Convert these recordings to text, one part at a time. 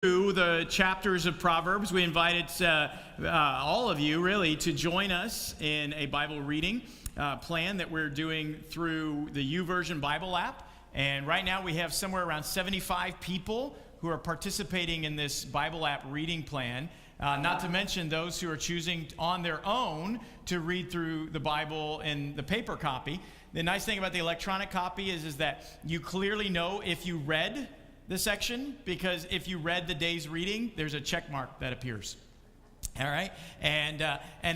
Through the chapters of Proverbs. We invited all of you really to join us in a Bible reading plan that we're doing through the YouVersion Bible app. And right now we have somewhere around 75 people who are participating in this Bible app reading plan. Not to mention those who are choosing on their own to read through the Bible in the paper copy. The nice thing about the electronic copy is that you clearly know if you read the section, because if you read the day's reading, there's a check mark that appears. All right, and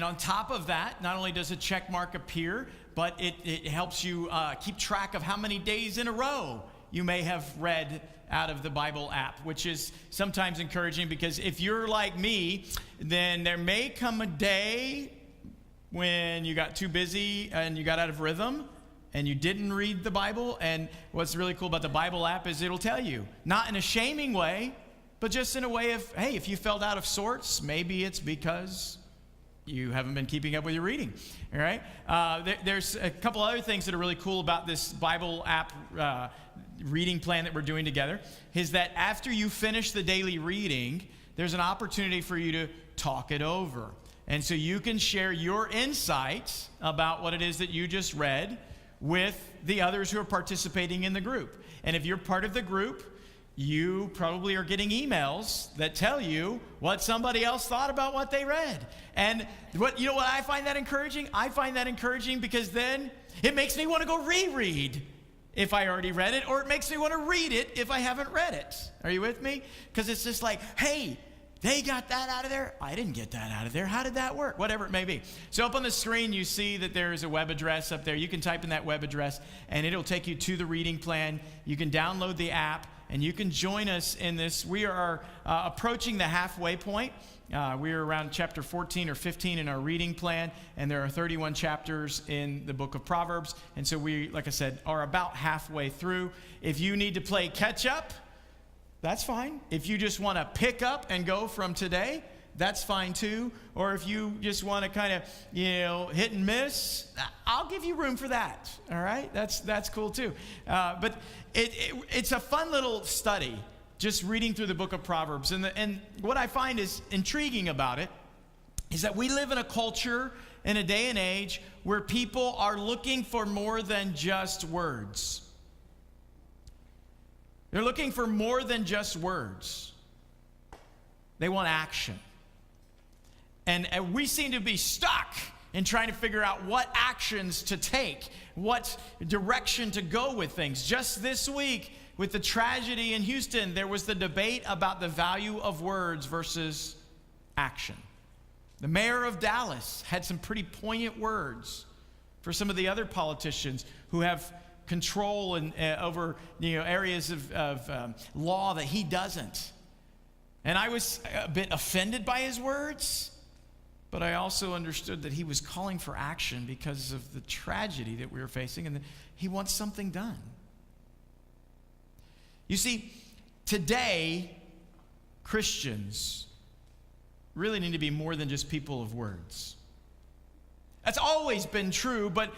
on top of that, not only does a check mark appear, but it helps you keep track of how many days in a row you may have read out of the Bible app, which is sometimes encouraging, because if you're like me, then there may come a day when you got too busy and you got out of rhythm and you didn't read the Bible. And what's really cool about the Bible app is it'll tell you, not in a shaming way, but just in a way of, hey, if you felt out of sorts, maybe it's because you haven't been keeping up with your reading. All right? There's a couple other things that are really cool about this Bible app reading plan that we're doing together, is that after you finish the daily reading, there's an opportunity for you to talk it over. And so you can share your insights about what it is that you just read with the others who are participating in the group. And if you're part of the group, you probably are getting emails that tell you what somebody else thought about what they read. And what I find that encouraging? I find that encouraging because then it makes me want to go reread if I already read it, or it makes me want to read it if I haven't read it. Are you with me? Because it's just like, hey, they got that out of there. I didn't get that out of there. How did that work? Whatever it may be. So up on the screen, you see that there is a web address up there. You can type in that web address, and it'll take you to the reading plan. You can download the app, and you can join us in this. We are approaching the halfway point. We are around chapter 14 or 15 in our reading plan, and there are 31 chapters in the book of Proverbs. And so we, like I said, are about halfway through. If you need to play catch up, that's fine. If you just want to pick up and go from today, that's fine too. Or if you just want to kind of, hit and miss, I'll give you room for that. All right? That's cool too. But it's a fun little study, just reading through the book of Proverbs. And what I find is intriguing about it is that we live in a culture, in a day and age, where people are looking for more than just words. They're looking for more than just words. They want action. And we seem to be stuck in trying to figure out what actions to take, what direction to go with things. Just this week, with the tragedy in Houston, there was the debate about the value of words versus action. The mayor of Dallas had some pretty poignant words for some of the other politicians who have control and over areas of law that he doesn't. And I was a bit offended by his words, but I also understood that he was calling for action because of the tragedy that we were facing, and that he wants something done. You see, today, Christians really need to be more than just people of words. That's always been true, but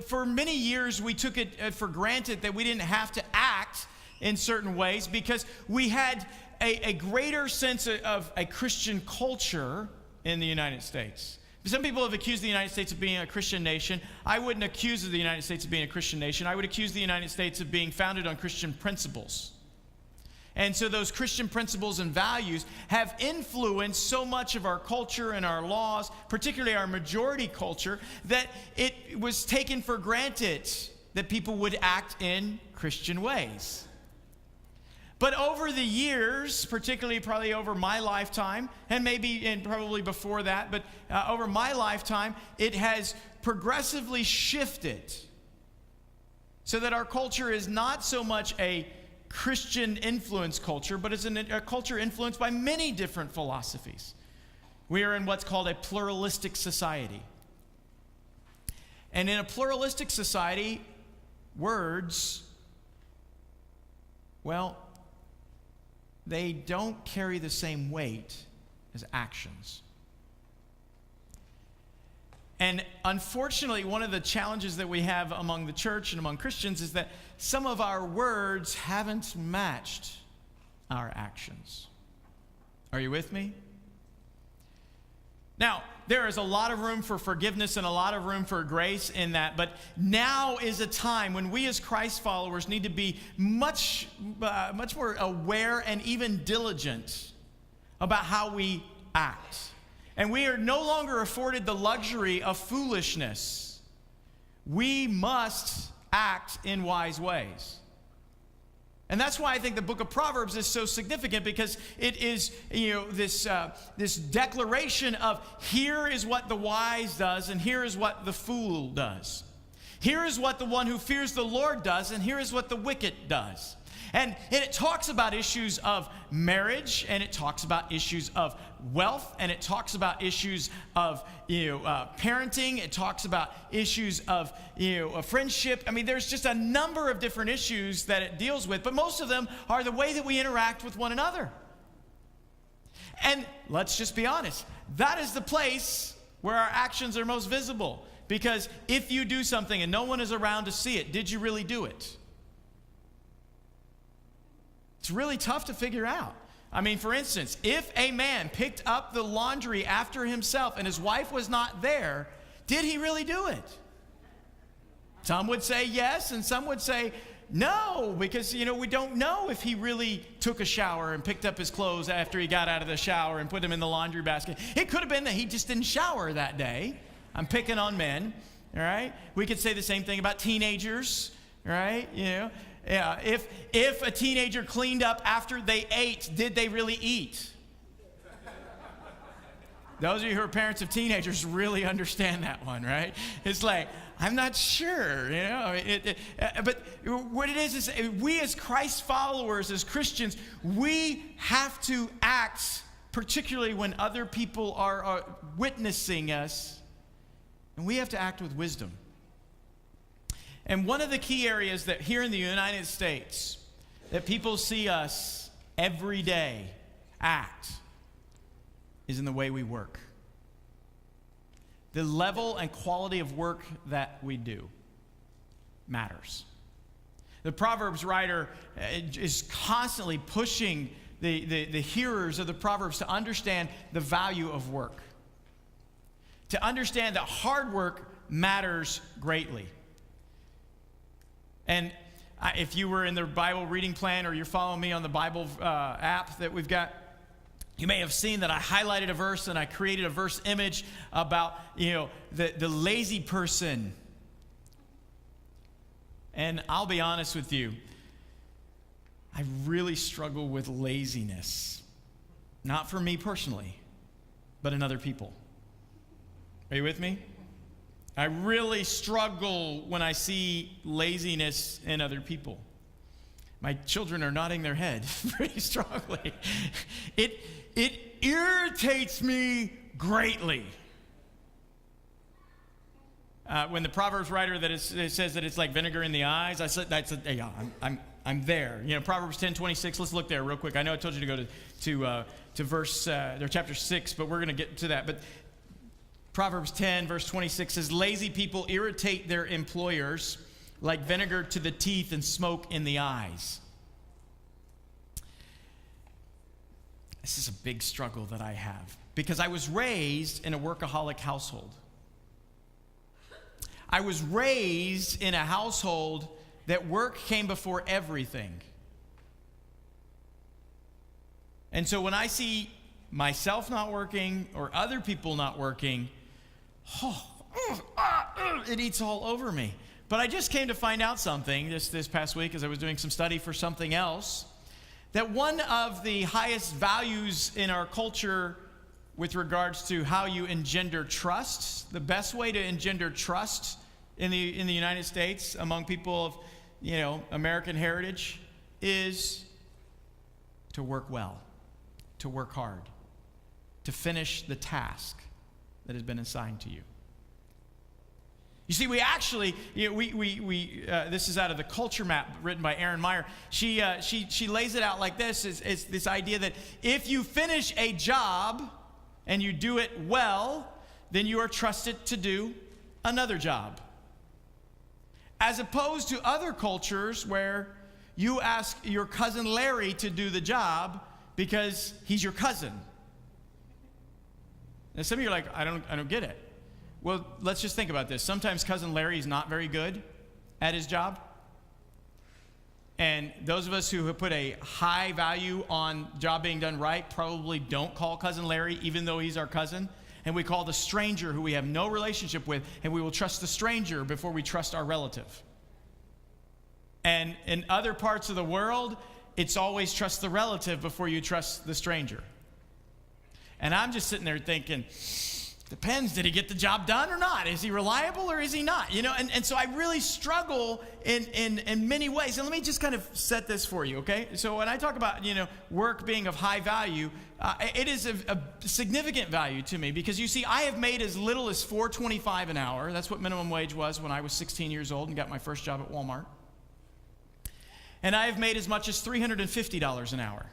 for many years we took it for granted that we didn't have to act in certain ways because we had a greater sense of a Christian culture in the United States. Some people have accused the United States of being a Christian nation. I wouldn't accuse the United States of being a Christian nation. I would accuse the United States of being founded on Christian principles. And so those Christian principles and values have influenced so much of our culture and our laws, particularly our majority culture, that it was taken for granted that people would act in Christian ways. But over the years, particularly probably over my lifetime, and probably before that, but over my lifetime, it has progressively shifted so that our culture is not so much a Christian influence culture, but it's a culture influenced by many different philosophies. We are in what's called a pluralistic society. And in a pluralistic society, words, they don't carry the same weight as actions. And unfortunately, one of the challenges that we have among the church and among Christians is that some of our words haven't matched our actions. Are you with me? Now, there is a lot of room for forgiveness and a lot of room for grace in that, but now is a time when we as Christ followers need to be much more aware and even diligent about how we act. And we are no longer afforded the luxury of foolishness. We must act in wise ways. And that's why I think the book of Proverbs is so significant, because it is, this declaration of here is what the wise does and here is what the fool does. Here is what the one who fears the Lord does and here is what the wicked does. And it talks about issues of marriage, and it talks about issues of wealth, and it talks about issues of parenting. It talks about issues of a friendship. I mean, there's just a number of different issues that it deals with, but most of them are the way that we interact with one another. And let's just be honest, that is the place where our actions are most visible. Because if you do something and no one is around to see it, did you really do it? It's really tough to figure out. I mean, for instance, if a man picked up the laundry after himself and his wife was not there, did he really do it? Some would say yes, and some would say no, because, we don't know if he really took a shower and picked up his clothes after he got out of the shower and put them in the laundry basket. It could have been that he just didn't shower that day. I'm picking on men, all right? We could say the same thing about teenagers, right? Yeah, if a teenager cleaned up after they ate, did they really eat? Those of you who are parents of teenagers really understand that one, right? It's like, I'm not sure, but what it is we as Christ followers, as Christians, we have to act, particularly when other people are witnessing us, and we have to act with wisdom. And one of the key areas that here in the United States that people see us every day act is in the way we work. The level and quality of work that we do matters. The Proverbs writer is constantly pushing the hearers of the Proverbs to understand the value of work, to understand that hard work matters greatly. And if you were in the Bible reading plan or you're following me on the Bible app that we've got, you may have seen that I highlighted a verse and I created a verse image about, the lazy person. And I'll be honest with you, I really struggle with laziness. Not for me personally, but in other people. Are you with me? I really struggle when I see laziness in other people. My children are nodding their head pretty strongly. It irritates me greatly. When the Proverbs writer it says that it's like vinegar in the eyes, I said I'm there. Proverbs 10:26. Let's look there real quick. I know I told you to go to verse chapter 6, but we're going to get to that. But Proverbs 10, verse 26 says, lazy people irritate their employers like vinegar to the teeth and smoke in the eyes. This is a big struggle that I have because I was raised in a workaholic household. I was raised in a household that work came before everything. And so when I see myself not working or other people not working, it eats all over me. But I just came to find out something this past week as I was doing some study for something else, that one of the highest values in our culture with regards to how you engender trust, the best way to engender trust in the United States among people of American heritage is to work well, to work hard, to finish the task that has been assigned to you. You see, we actually, this is out of the Culture Map written by Erin Meyer. She lays it out like this, is this idea that if you finish a job and you do it well, then you are trusted to do another job. As opposed to other cultures where you ask your cousin Larry to do the job Because he's your cousin. And some of you are like, I don't get it. Well, let's just think about this. Sometimes Cousin Larry is not very good at his job. And those of us who have put a high value on job being done right probably don't call Cousin Larry, even though he's our cousin. And we call the stranger who we have no relationship with, and we will trust the stranger before we trust our relative. And in other parts of the world, it's always trust the relative before you trust the stranger. And I'm just sitting there thinking, depends, did he get the job done or not? Is he reliable or is he not? You know, and so I really struggle in many ways. And let me just kind of set this for you, okay? So when I talk about, work being of high value, it is a significant value to me because, you see, I have made as little as $4.25 an hour. That's what minimum wage was when I was 16 years old and got my first job at Walmart. And I have made as much as $350 an hour.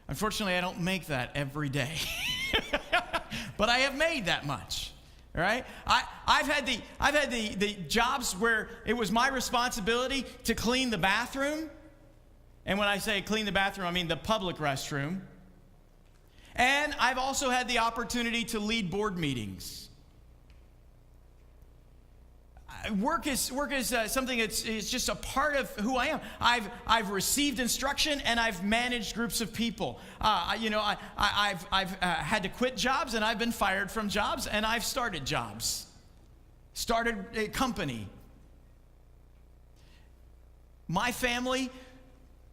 Unfortunately, I don't make that every day. But I have made that much, all right? I've had the jobs where it was my responsibility to clean the bathroom. And when I say clean the bathroom, I mean the public restroom. And I've also had the opportunity to lead board meetings. Work is something that's just a part of who I am. I've received instruction and I've managed groups of people. I've had to quit jobs and I've been fired from jobs and I've started jobs, started a company. My family,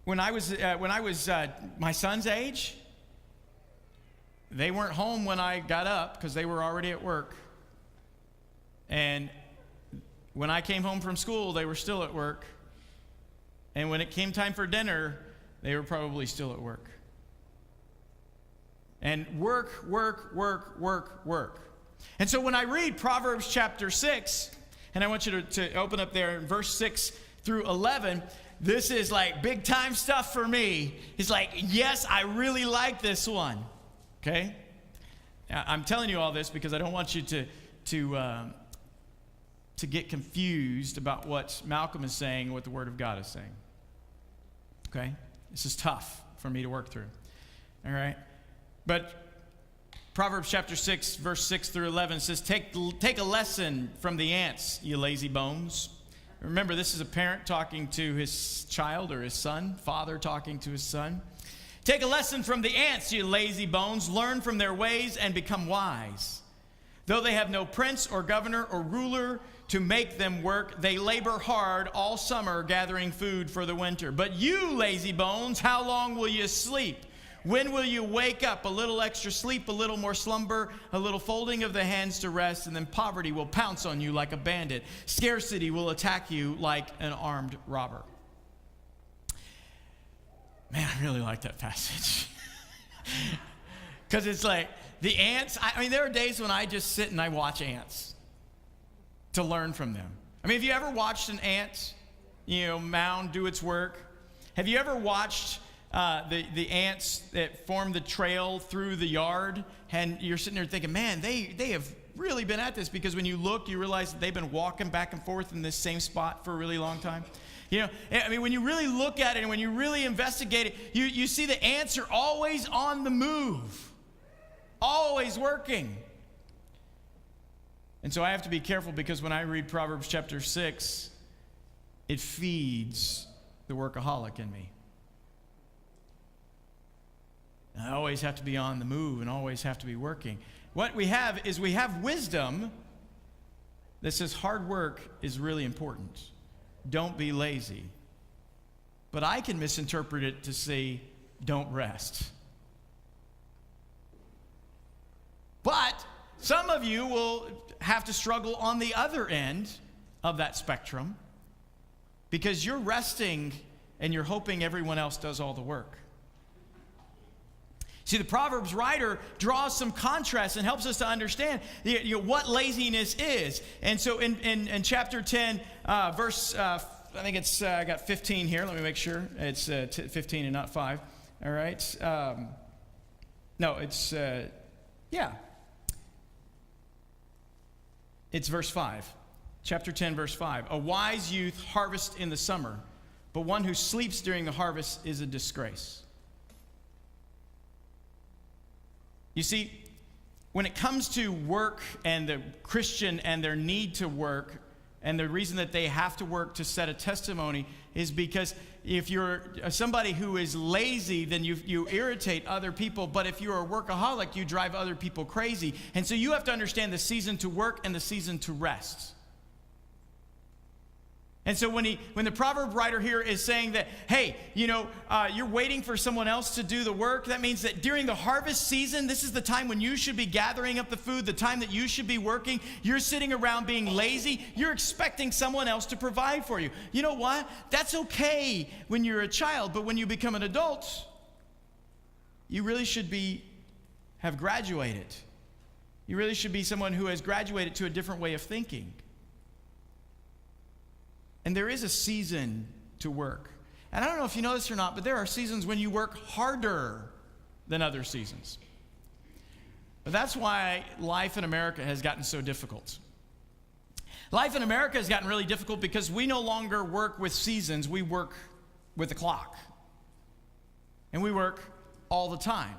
when I was my son's age, they weren't home when I got up because they were already at work. And when I came home from school, they were still at work. And when it came time for dinner, they were probably still at work. And work. And so when I read Proverbs chapter 6, and I want you to open up there in verse 6 through 11, this is like big time stuff for me. It's like, yes, I really like this one. Okay? Now, I'm telling you all this because I don't want you to get confused about what Malcolm is saying and what the Word of God is saying. Okay? This is tough for me to work through. All right? But Proverbs chapter 6, verse 6 through 11 says, Take a lesson from the ants, you lazy bones. Remember, this is a parent talking to his child or his son, father talking to his son. Take a lesson from the ants, you lazy bones. Learn from their ways and become wise. Though they have no prince or governor or ruler to make them work, they labor hard all summer gathering food for the winter. But you, lazy bones, how long will you sleep? When will you wake up? A little extra sleep, a little more slumber, a little folding of the hands to rest, and then poverty will pounce on you like a bandit. Scarcity will attack you like an armed robber. Man, I really like that passage. Because it's like, the ants, I mean, there are days when I just sit and I watch ants to learn from them. I mean, have you ever watched an ant, mound do its work? Have you ever watched the ants that form the trail through the yard? And you're sitting there thinking, man, they have really been at this, because when you look, you realize that they've been walking back and forth in this same spot for a really long time. I mean, when you really look at it and when you really investigate it, you see the ants are always on the move. Always working. And so I have to be careful, because when I read Proverbs chapter 6, it feeds the workaholic in me. And I always have to be on the move and always have to be working. What we have is we have wisdom that says hard work is really important. Don't be lazy. But I can misinterpret it to say don't rest. But some of you will have to struggle on the other end of that spectrum, because you're resting and you're hoping everyone else does all the work. See, the Proverbs writer draws some contrast and helps us to understand what laziness is. And so in chapter 10, verse, I think it's, I got 15 here. Let me make sure. It's 15 and not 5. All right. No, it's, yeah. It's verse 5. Chapter 10, verse 5. A wise youth harvests in the summer, but one who sleeps during the harvest is a disgrace. You see, when it comes to work and the Christian and their need to work, and the reason that they have to work to set a testimony is because if you're somebody who is lazy, then you irritate other people. But if you're a workaholic, you drive other people crazy. And so you have to understand the season to work and the season to rest. And so when the proverb writer here is saying that, hey, you're waiting for someone else to do the work, that means that during the harvest season, this is the time when you should be gathering up the food, the time that you should be working. You're sitting around being lazy. You're expecting someone else to provide for you. You know what? That's okay when you're a child, but when you become an adult, you really should have graduated. You really should be someone who has graduated to a different way of thinking. And there is a season to work. And I don't know if you know this or not, but there are seasons when you work harder than other seasons. But that's why life in America has gotten so difficult. Life in America has gotten really difficult because we no longer work with seasons, we work with the clock. And we work all the time.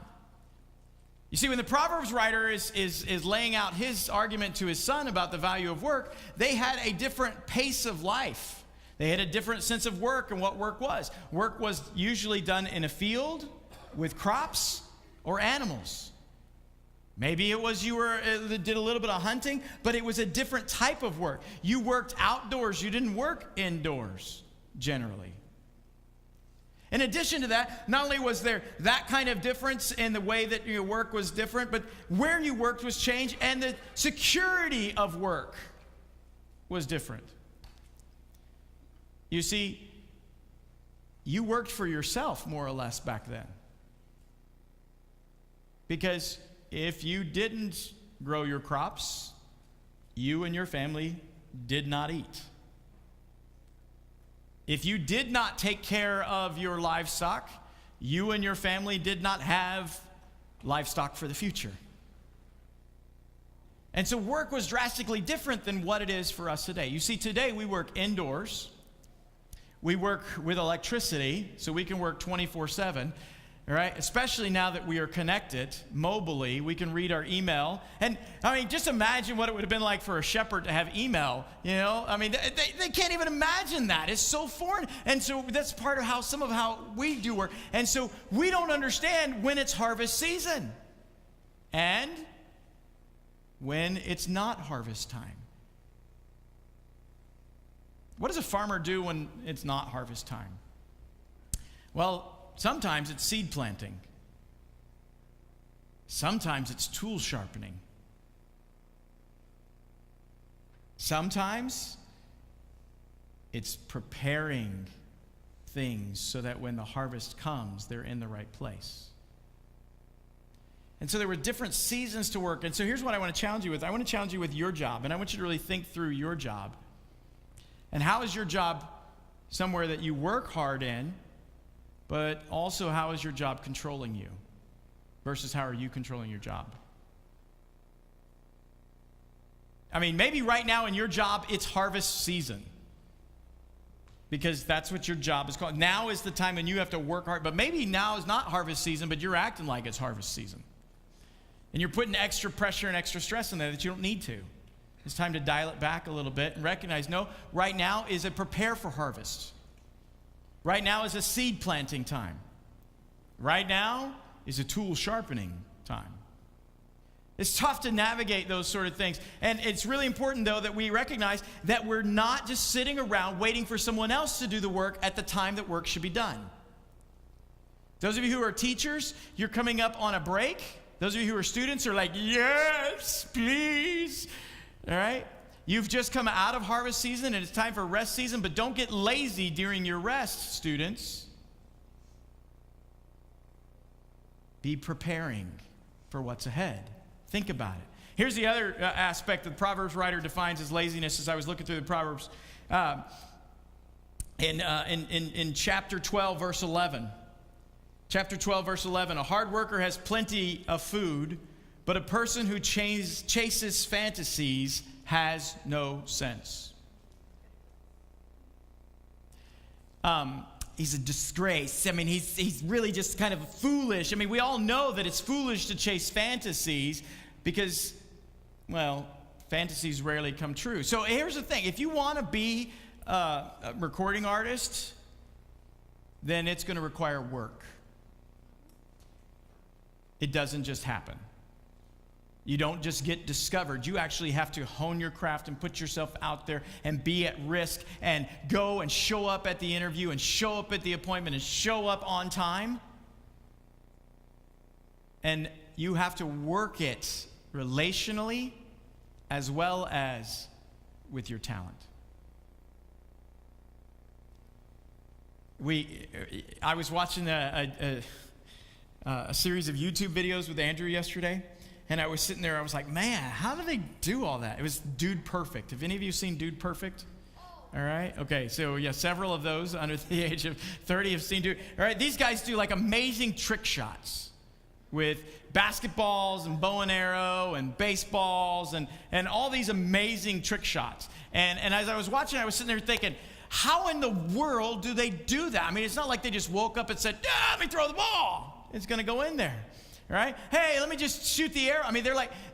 You see, when the Proverbs writer is laying out his argument to his son about the value of work, they had a different pace of life. They had a different sense of work and what work was. Work was usually done in a field with crops or animals. Maybe it was you did a little bit of hunting, but it was a different type of work. You worked outdoors. You didn't work indoors, generally. In addition to that, not only was there that kind of difference in the way that your work was different, but where you worked was changed, and the security of work was different. You see, you worked for yourself more or less back then. Because if you didn't grow your crops, you and your family did not eat. If you did not take care of your livestock, you and your family did not have livestock for the future. And so work was drastically different than what it is for us today. You see, today we work indoors. We work with electricity, so we can work 24/7. All right, especially now that we are connected mobily, we can read our email. And I mean, just imagine what it would have been like for a shepherd to have email, I mean, they can't even imagine that. It's so foreign. And so that's part of how we do work. And so we don't understand when it's harvest season and when it's not harvest time. What does a farmer do when it's not harvest time? Well, sometimes it's seed planting. Sometimes it's tool sharpening. Sometimes it's preparing things so that when the harvest comes, they're in the right place. And so there were different seasons to work. And so here's what I want to challenge you with. I want to challenge you with your job, and I want you to really think through your job. And how is your job somewhere that you work hard in, but also how is your job controlling you versus how are you controlling your job? I mean, maybe right now in your job, it's harvest season because that's what your job is called. Now is the time when you have to work hard, but maybe now is not harvest season, but you're acting like it's harvest season. And you're putting extra pressure and extra stress in there that you don't need to. It's time to dial it back a little bit and recognize, no, right now is a prepare for harvest. Right now is a seed planting time. Right now is a tool sharpening time. It's tough to navigate those sort of things. And it's really important, though, that we recognize that we're not just sitting around waiting for someone else to do the work at the time that work should be done. Those of you who are teachers, you're coming up on a break. Those of you who are students are like, yes, please. All right? You've just come out of harvest season and it's time for rest season, but don't get lazy during your rest, students. Be preparing for what's ahead. Think about it. Here's the other aspect that the Proverbs writer defines as laziness as I was looking through the Proverbs. In chapter 12, verse 11. Chapter 12, verse 11. A hard worker has plenty of food, but a person who chases fantasies has no sense. he's a disgrace. I mean, he's really just kind of foolish. I mean, we all know that it's foolish to chase fantasies because, well, fantasies rarely come true. So here's the thing. If you want to be a recording artist, then it's going to require work. It doesn't just happen. You don't just get discovered. You actually have to hone your craft and put yourself out there and be at risk and go and show up at the interview and show up at the appointment and show up on time. And you have to work it relationally as well as with your talent. I was watching a series of YouTube videos with Andrew yesterday, and I was sitting there, I was like, man, how do they do all that? It was Dude Perfect. Have any of you seen Dude Perfect? All right, okay, so yeah, several of those under the age of 30 have seen Dude. All right, these guys do like amazing trick shots with basketballs and bow and arrow and baseballs and all these amazing trick shots. And as I was watching, I was sitting there thinking, how in the world do they do that? I mean, it's not like they just woke up and said, let me throw the ball. It's going to go in there, right? Hey, let me just shoot the arrow. I mean,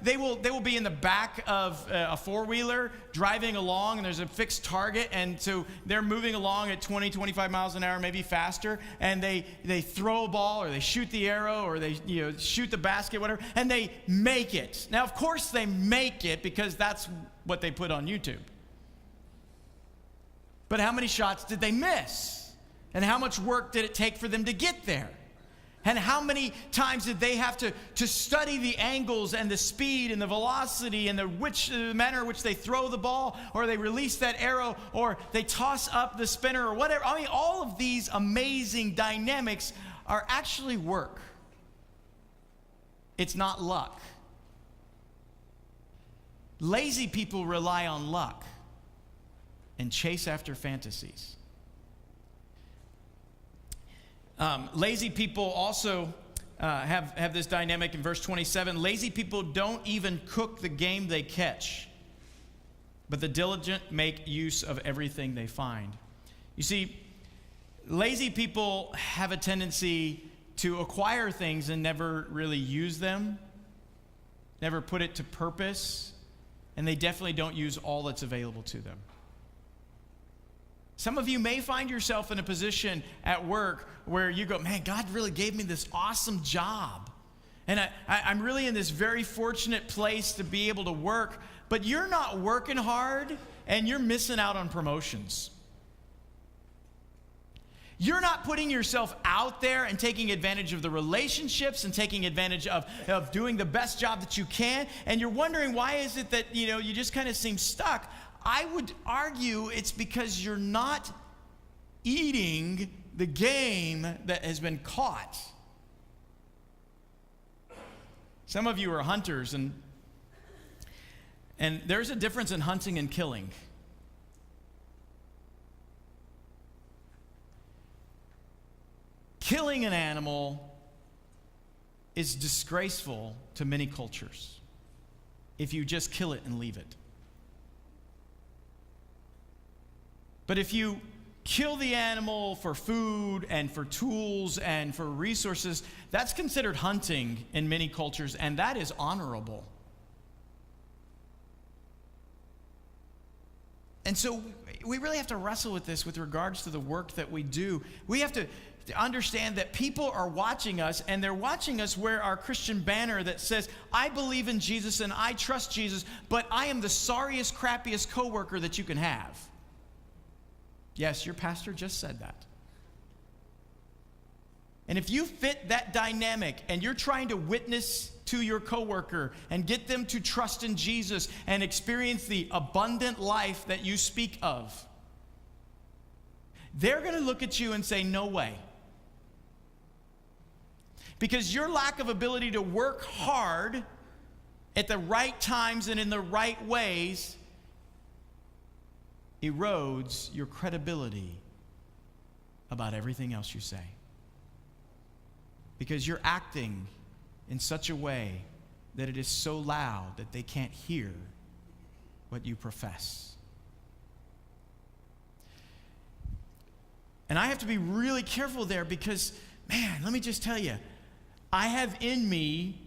they will be in the back of a four-wheeler driving along, and there's a fixed target, and so they're moving along at 20, 25 miles an hour, maybe faster, and they throw a ball, or they shoot the arrow, or they shoot the basket, whatever, and they make it. Now, of course, they make it because that's what they put on YouTube. But how many shots did they miss? And how much work did it take for them to get there? And how many times did they have to study the angles and the speed and the velocity and the manner in which they throw the ball, or they release that arrow, or they toss up the spinner, or whatever? I mean, all of these amazing dynamics are actually work. It's not luck. Lazy people rely on luck and chase after fantasies. Lazy people also have this dynamic in verse 27. Lazy people don't even cook the game they catch, but the diligent make use of everything they find. You see, lazy people have a tendency to acquire things and never really use them, never put it to purpose, and they definitely don't use all that's available to them. Some of you may find yourself in a position at work where you go, man, God really gave me this awesome job. And I'm really in this very fortunate place to be able to work, but you're not working hard and you're missing out on promotions. You're not putting yourself out there and taking advantage of the relationships and taking advantage of doing the best job that you can. And you're wondering, why is it that, you just kind of seem stuck? I would argue it's because you're not eating the game that has been caught. Some of you are hunters, and there's a difference in hunting and killing. Killing an animal is disgraceful to many cultures if you just kill it and leave it. But if you kill the animal for food and for tools and for resources, that's considered hunting in many cultures, and that is honorable. And so we really have to wrestle with this with regards to the work that we do. We have to understand that people are watching us, and they're watching us wear our Christian banner that says, I believe in Jesus and I trust Jesus, but I am the sorriest, crappiest coworker that you can have. Yes, your pastor just said that. And if you fit that dynamic and you're trying to witness to your coworker and get them to trust in Jesus and experience the abundant life that you speak of, they're going to look at you and say, no way. Because your lack of ability to work hard at the right times and in the right ways erodes your credibility about everything else you say. Because you're acting in such a way that it is so loud that they can't hear what you profess. And I have to be really careful there because, man, let me just tell you, I have in me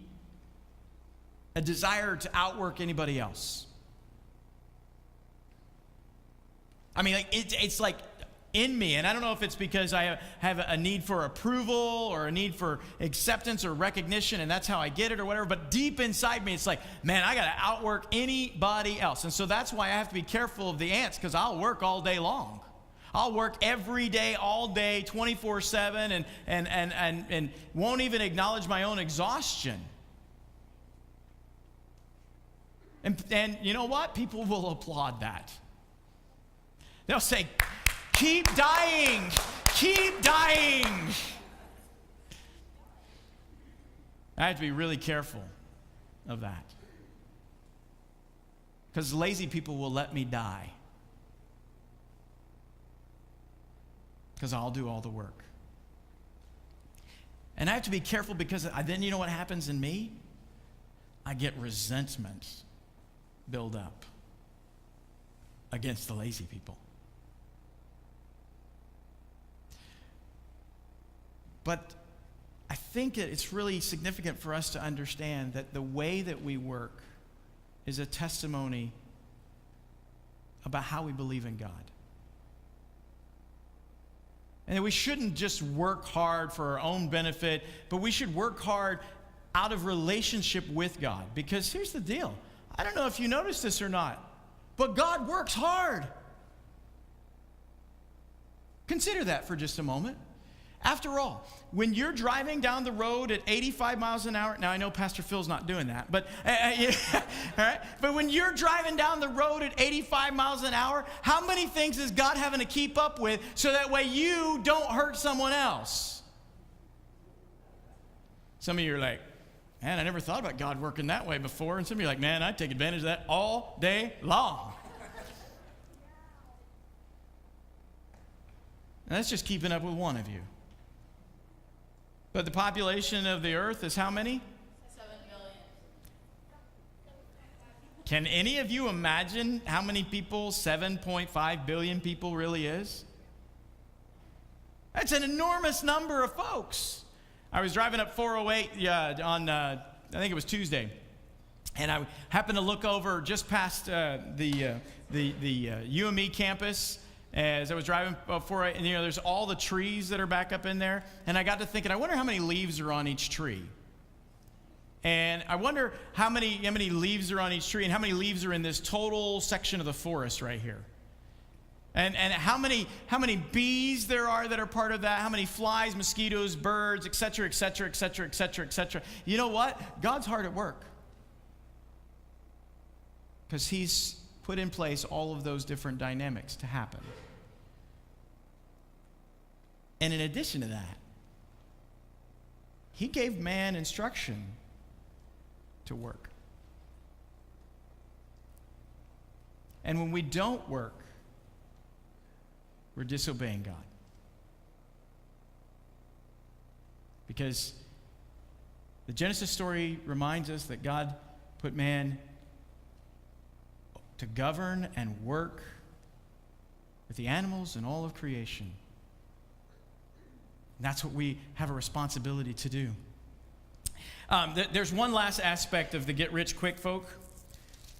a desire to outwork anybody else. I mean, like it's like in me, and I don't know if it's because I have a need for approval or a need for acceptance or recognition, and that's how I get it or whatever, but deep inside me, it's like, man, I got to outwork anybody else. And so that's why I have to be careful of the ants, because I'll work all day long. I'll work every day, all day, 24/7, and won't even acknowledge my own exhaustion. And you know what? People will applaud that. They'll say, keep dying, keep dying. I have to be really careful of that. Because lazy people will let me die. Because I'll do all the work. And I have to be careful because then you know what happens in me? I get resentment build up against the lazy people. But I think it's really significant for us to understand that the way that we work is a testimony about how we believe in God. And that we shouldn't just work hard for our own benefit, but we should work hard out of relationship with God. Because here's the deal. I don't know if you noticed this or not, but God works hard. Consider that for just a moment. After all, when you're driving down the road at 85 miles an hour, now I know Pastor Phil's not doing that, but all right? But when you're driving down the road at 85 miles an hour, how many things is God having to keep up with so that way you don't hurt someone else? Some of you are like, man, I never thought about God working that way before. And some of you are like, man, I take advantage of that all day long. And that's just keeping up with one of you. But the population of the earth is how many? 7 billion. Can any of you imagine how many people 7.5 billion people really is? That's an enormous number of folks. I was driving up 408 on, I think it was Tuesday, and I happened to look over just past the UME campus as I was driving 408, and there's all the trees that are back up in there, and I got to thinking, I wonder how many leaves are on each tree. And I wonder how many leaves are on each tree and how many leaves are in this total section of the forest right here. And how many bees there are that are part of that, how many flies, mosquitoes, birds, et cetera, et cetera, et cetera, et cetera, et cetera. You know what? God's hard at work. Because he's put in place all of those different dynamics to happen. And in addition to that, he gave man instruction to work. And when we don't work, we're disobeying God. Because the Genesis story reminds us that God put man to govern and work with the animals and all of creation. And that's what we have a responsibility to do. There's one last aspect of the get-rich-quick folk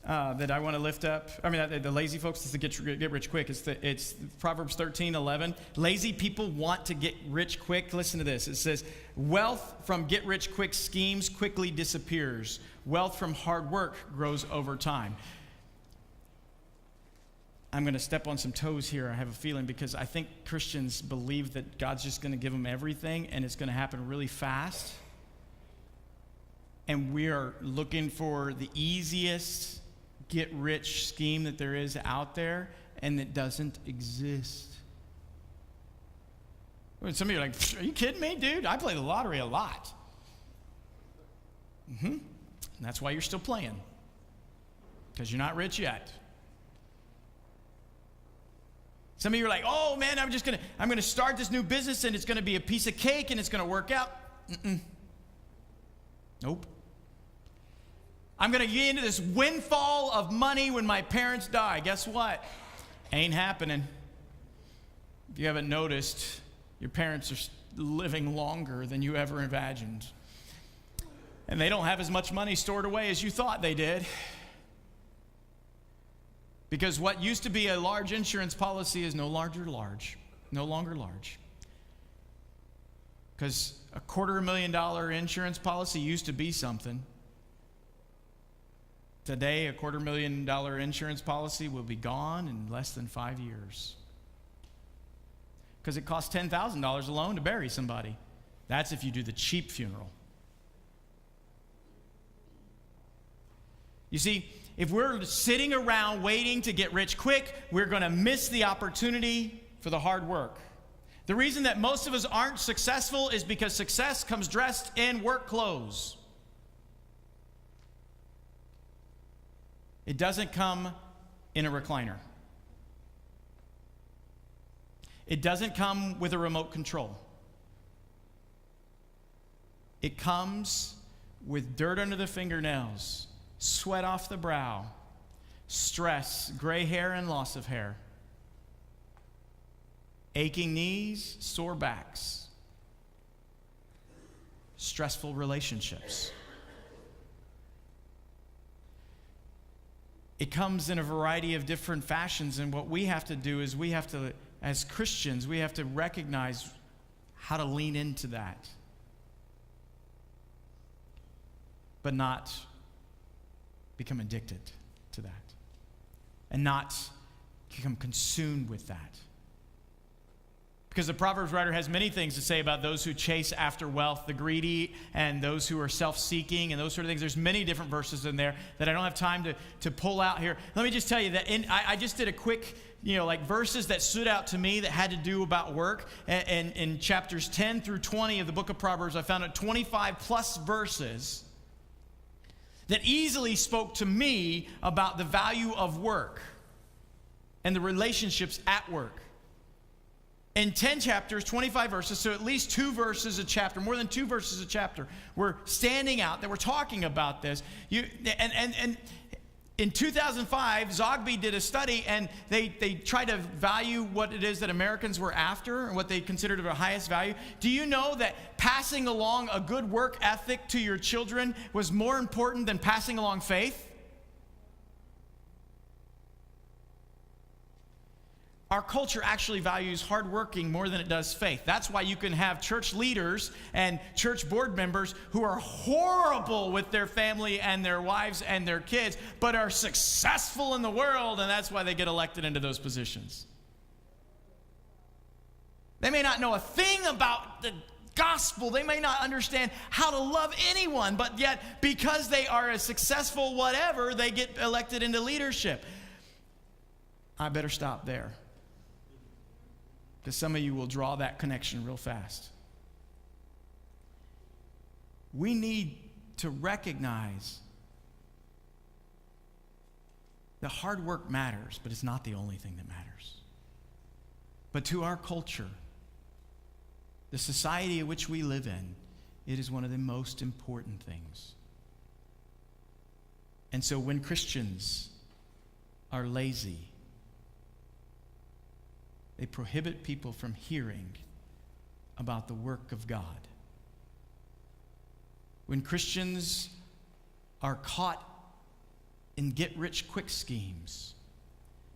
that I want to lift up. I mean, the lazy folks is the get rich quick. It's Proverbs 13:11. Lazy people want to get rich quick. Listen to this. It says, wealth from get-rich-quick schemes quickly disappears. Wealth from hard work grows over time. I'm going to step on some toes here, I have a feeling, because I think Christians believe that God's just going to give them everything and it's going to happen really fast. And we are looking for the easiest get-rich scheme that there is out there, and it doesn't exist. Some of you are like, are you kidding me, dude? I play the lottery a lot. And that's why you're still playing, because you're not rich yet. Some of you are like, oh man, I'm going to start this new business and it's going to be a piece of cake and it's going to work out. Nope. I'm going to get into this windfall of money when my parents die. Guess what? Ain't happening. If you haven't noticed, your parents are living longer than you ever imagined. And they don't have as much money stored away as you thought they did. Because what used to be a large insurance policy is no longer large. Because a $250,000 insurance policy used to be something. Today, a $250,000 insurance policy will be gone in less than 5 years. Because it costs $10,000 alone to bury somebody. That's if you do the cheap funeral. You see, if we're sitting around waiting to get rich quick, we're going to miss the opportunity for the hard work. The reason that most of us aren't successful is because success comes dressed in work clothes. It doesn't come in a recliner. It doesn't come with a remote control. It comes with dirt under the fingernails, sweat off the brow, stress, gray hair and loss of hair, aching knees, sore backs, stressful relationships. It comes in a variety of different fashions, and what we have to do is we have to, as Christians, we have to recognize how to lean into that, but not become addicted to that, and not become consumed with that. Because the Proverbs writer has many things to say about those who chase after wealth, the greedy, and those who are self-seeking, and those sort of things. There's many different verses in there that I don't have time to pull out here. Let me just tell you that I just did a quick, verses that stood out to me that had to do about work. And in chapters 10 through 20 of the book of Proverbs, I found 25 plus verses that easily spoke to me about the value of work and the relationships at work. In 10 chapters, 25 verses, so at least 2 verses a chapter, more than 2 verses a chapter, were standing out that were talking about this. And in 2005, Zogby did a study, and they tried to value what it is that Americans were after and what they considered the highest value. Do you know that passing along a good work ethic to your children was more important than passing along faith? Our culture actually values hard working more than it does faith. That's why you can have church leaders and church board members who are horrible with their family and their wives and their kids, but are successful in the world, and that's why they get elected into those positions. They may not know a thing about the gospel. They may not understand how to love anyone, but yet because they are a successful whatever, they get elected into leadership. I better stop there, because some of you will draw that connection real fast. We need to recognize that hard work matters, but it's not the only thing that matters. But to our culture, the society in which we live in, it is one of the most important things. And so when Christians are lazy, they prohibit people from hearing about the work of God. When Christians are caught in get-rich-quick schemes,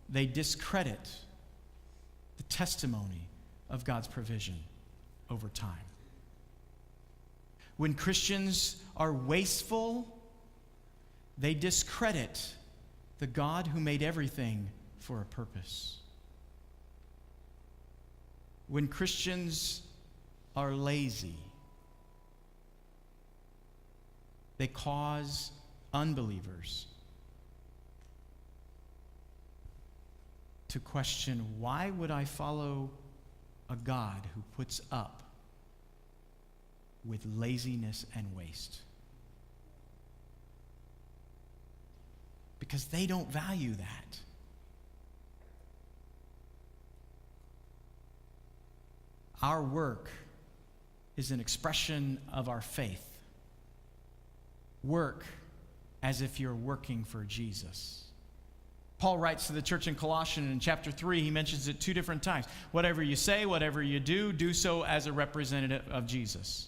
they discredit the testimony of God's provision over time. When Christians are wasteful, they discredit the God who made everything for a purpose. When Christians are lazy, they cause unbelievers to question, why would I follow a God who puts up with laziness and waste? Because they don't value that. Our work is an expression of our faith. Work as if you're working for Jesus. Paul writes to the church in Colossians in chapter 3, he mentions it 2 different times. Whatever you say, whatever you do, do so as a representative of Jesus.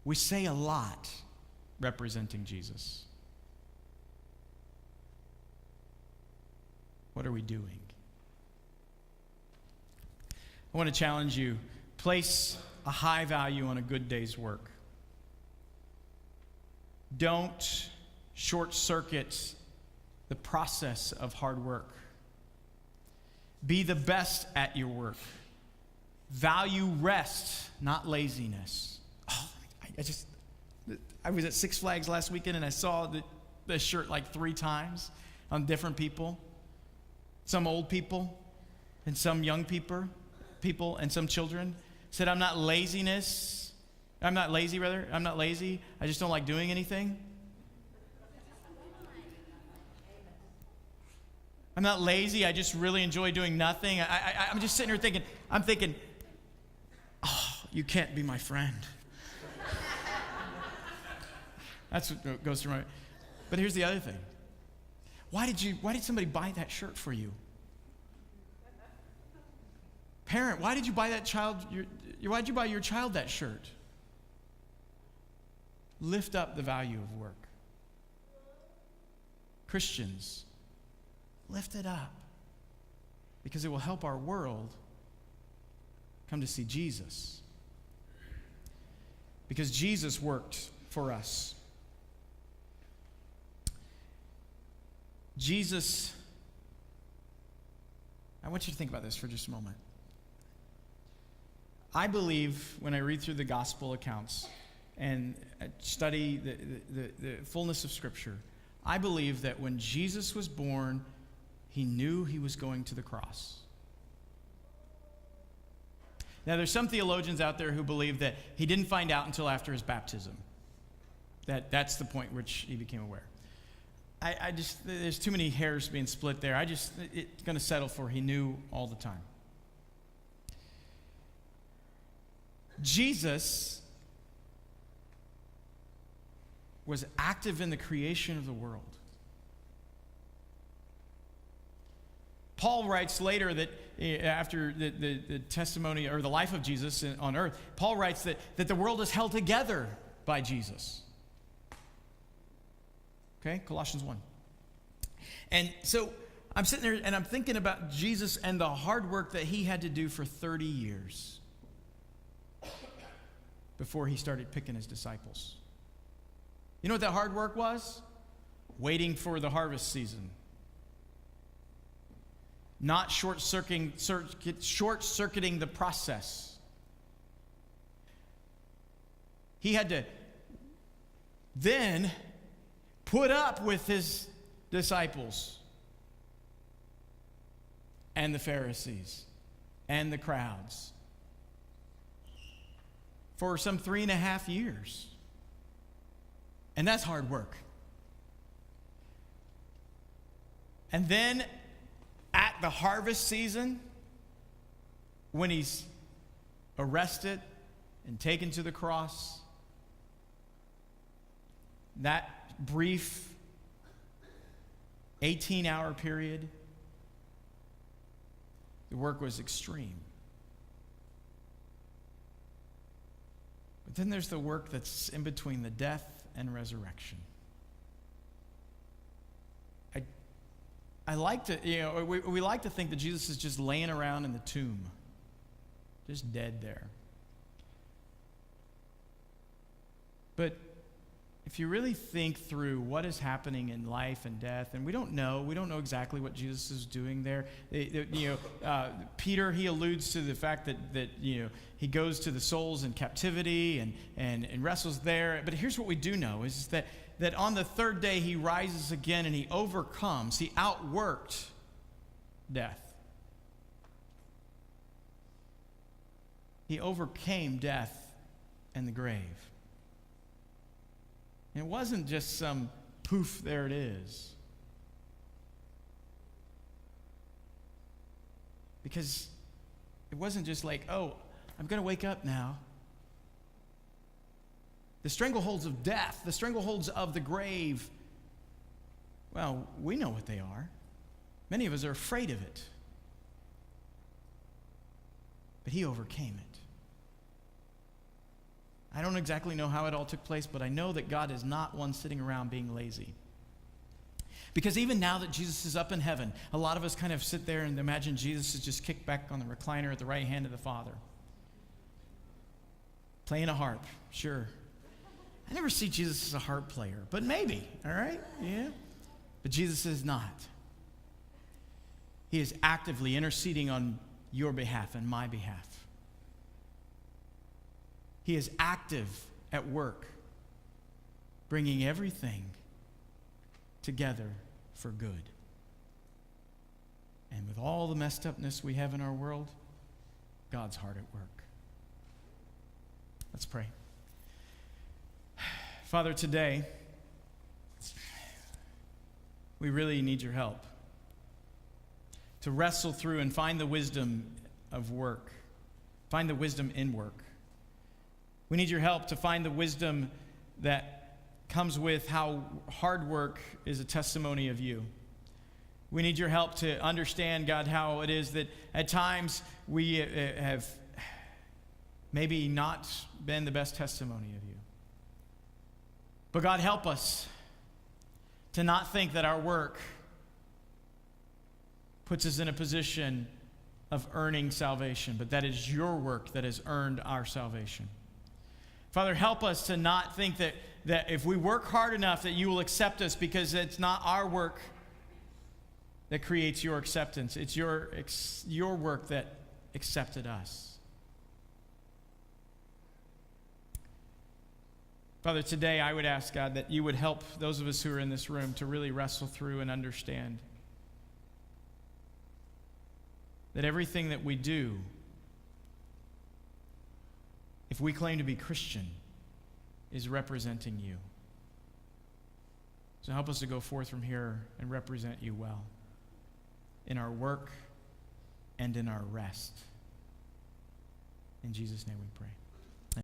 We say a lot representing Jesus. What are we doing? I want to challenge you. Place a high value on a good day's work. Don't short circuit the process of hard work. Be the best at your work. Value rest, not laziness. Oh, I was at Six Flags last weekend and I saw the shirt like 3 times on different people. Some old people and some young people and some children. Said, I'm not lazy. I just don't like doing anything. I'm not lazy. I just really enjoy doing nothing. I'm just sitting here thinking, oh, you can't be my friend. That's what goes through my mind. But here's the other thing. Why did somebody buy that shirt for you? Parent, why did you buy why did you buy your child that shirt? Lift up the value of work. Christians, lift it up, because it will help our world come to see Jesus. Because Jesus worked for us. Jesus, I want you to think about this for just a moment. I believe when I read through the gospel accounts and study the fullness of Scripture, I believe that when Jesus was born, he knew he was going to the cross. Now, there's some theologians out there who believe that he didn't find out until after his baptism. That's the point which he became aware. There's too many hairs being split there. It's going to settle for he knew all the time. Jesus was active in the creation of the world. Paul writes later that after the testimony or the life of Jesus on earth, Paul writes that the world is held together by Jesus. Okay, Colossians 1. And so I'm sitting there and I'm thinking about Jesus and the hard work that he had to do for 30 years before he started picking his disciples. You know what that hard work was? Waiting for the harvest season. Not short-circuiting the process. He had to then put up with his disciples and the Pharisees and the crowds for some 3.5 years. And that's hard work. And then at the harvest season, when he's arrested and taken to the cross, that brief 18-hour period, the work was extreme. But then there's the work that's in between the death and resurrection. I like to, we like to think that Jesus is just laying around in the tomb, just dead there. But if you really think through what is happening in life and death, and we don't know exactly what Jesus is doing there. Peter, he alludes to the fact that he goes to the souls in captivity and wrestles there. But here's what we do know is that on the third day he rises again and he outworked death. He overcame death and the grave. It wasn't just some poof, there it is. Because it wasn't just like, oh, I'm going to wake up now. The strangleholds of death, the strangleholds of the grave, Well, we know what they are. Many of us are afraid of it. But he overcame it. I don't exactly know how it all took place, but I know that God is not one sitting around being lazy. Because even now that Jesus is up in heaven, a lot of us kind of sit there and imagine Jesus is just kicked back on the recliner at the right hand of the Father. Playing a harp, sure. I never see Jesus as a harp player, but maybe, all right? Yeah. But Jesus is not. He is actively interceding on your behalf and my behalf. He is active at work, bringing everything together for good. And with all the messed upness we have in our world, God's hard at work. Let's pray. Father, today, we really need your help to wrestle through and find the wisdom of work, find the wisdom in work. We need your help to find the wisdom that comes with how hard work is a testimony of you. We need your help to understand, God, how it is that at times we have maybe not been the best testimony of you. But God, help us to not think that our work puts us in a position of earning salvation, but that is your work that has earned our salvation. Father, help us to not think that if we work hard enough that you will accept us, because it's not our work that creates your acceptance. It's your work that accepted us. Father, today I would ask, God, that you would help those of us who are in this room to really wrestle through and understand that everything that we do, if we claim to be Christian, is representing you. So help us to go forth from here and represent you well in our work and in our rest. In Jesus' name we pray.